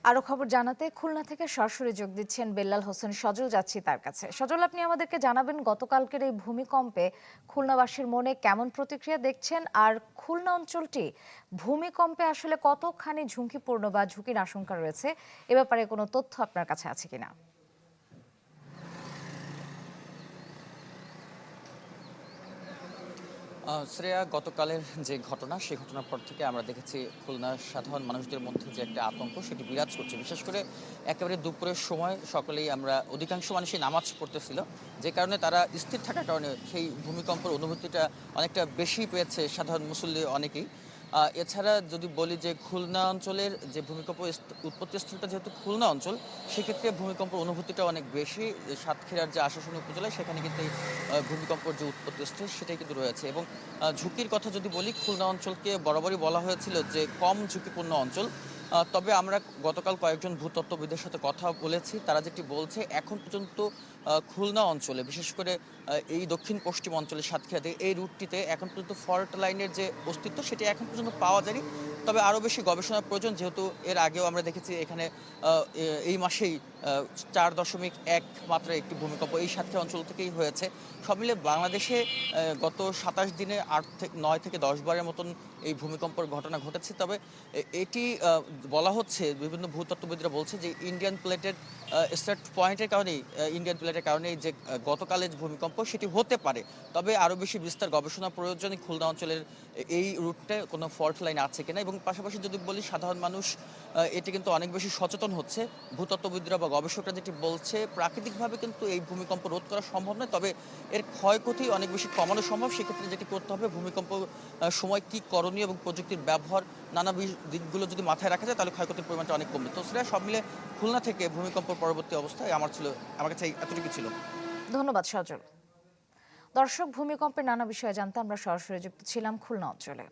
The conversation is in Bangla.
আরো খবর জানাতে খুলনা থেকে সরাসরি যোগ দিচ্ছেন বেল্লাল হোসেন সজল। যাচ্ছি তার কাছে। সজল, আপনি আমাদেরকে জানাবেন গতকালকের এই ভূমিকম্পে খুলনাবাসীর মনে কেমন প্রতিক্রিয়া দেখছেন, আর খুলনা অঞ্চলটি ভূমিকম্পে আসলে কতখানি ঝুঁকিপূর্ণ বা ঝুঁকির আশঙ্কা রয়েছে, এ ব্যাপারে কোনো তথ্য আপনার কাছে আছে কিনা? শ্রেয়া, গতকালের যে ঘটনা, সেই ঘটনার পর থেকে আমরা দেখেছি খুলনার সাধারণ মানুষদের মধ্যে যে একটা আতঙ্ক সেটি বিরাজ করছে। বিশেষ করে একেবারে দুপুরের সময় সকলেই আমরা অধিকাংশ মানুষই নামাজ পড়তেছিল, যে কারণে তারা স্থির থাকার কারণে সেই ভূমিকম্পের অনুভূতিটা অনেকটা বেশি পেয়েছে সাধারণ মুসল্লি অনেকেই। এছাড়া যদি বলি যে খুলনা অঞ্চলের যে ভূমিকম্প উৎপত্তি স্থলটা যেহেতু খুলনা অঞ্চল, সেক্ষেত্রে ভূমিকম্প অনুভূতিটা অনেক বেশি। সাতক্ষীরার যে আশাশুনি উপজেলায়, সেখানে কিন্তু এই ভূমিকম্পের যে উৎপত্তি স্থল সেটাই কিন্তু রয়েছে। এবং ঝুঁকির কথা যদি বলি, খুলনা অঞ্চলকে বরাবরই বলা হয়েছিল যে কম ঝুঁকিপূর্ণ অঞ্চল। তবে আমরা গতকাল কয়েকজন ভূতত্ত্ববিদের সাথে কথা বলেছি, তারা যেটি বলছে এখন পর্যন্ত খুলনা অঞ্চলে, বিশেষ করে এই দক্ষিণ পশ্চিম অঞ্চলে সাতক্ষীরাতে এই রুটটিতে এখন পর্যন্ত ফল্ট লাইনের যে অস্তিত্ব সেটি এখন পর্যন্ত পাওয়া যায়নি। তবে আরও বেশি গবেষণার প্রয়োজন, যেহেতু এর আগেও আমরা দেখেছি এখানে এই মাসেই 4.1 মাত্রার একটি ভূমিকম্প এই সাতক্ষীরা অঞ্চল থেকেই হয়েছে। সব মিলে বাংলাদেশে গত 27 দিনে 9 থেকে 10 বারের মতন এই ভূমিকম্পের ঘটনা ঘটেছে। তবে এটি বলা হচ্ছে, বিভিন্ন ভূতত্ত্ববিদরা বলছে যে ইন্ডিয়ান প্লেটের স্টার্ট পয়েন্টের কারণেই, ইন্ডিয়ান প্লেটের কারণেই যে গতকালের ভূমিকম্প সেটি হতে পারে। তবে আরও বেশি বিস্তার গবেষণা প্রয়োজনে খুলনা অঞ্চলের এই রুটে কোনো ফল্ট লাইন আছে কিনা। এবং পাশাপাশি যদি বলি, সাধারণ মানুষ এটি কিন্তু অনেক বেশি সচেতন হচ্ছে। ভূতত্ত্ববিদরা বা গবেষকরা যেটি বলছে, প্রাকৃতিকভাবে কিন্তু এই ভূমিকম্প রোধ করা সম্ভব নয়, তবে এর ক্ষয়ক্ষতি অনেক বেশি কমানো সম্ভব। সেক্ষেত্রে যেটি করতে হবে, ভূমিকম্প সময় কি করণীয় এবং প্রযুক্তির ব্যবহার, নানা দিকগুলো যদি মাথায় রাখা যায়, তাহলে ক্ষয়ক্ষতির পরিমাণটা অনেক কমবে। তো সেটা সব মিলে খুলনা থেকে ভূমিকম্প পরবর্তী অবস্থায় আমার কাছে এতটুকু ছিল। ধন্যবাদ সজল। দর্শক, ভূমিকম্পের নানা বিষয়ে জানতে আমরা সরাসরি যুক্ত ছিলাম খুলনা অঞ্চলে।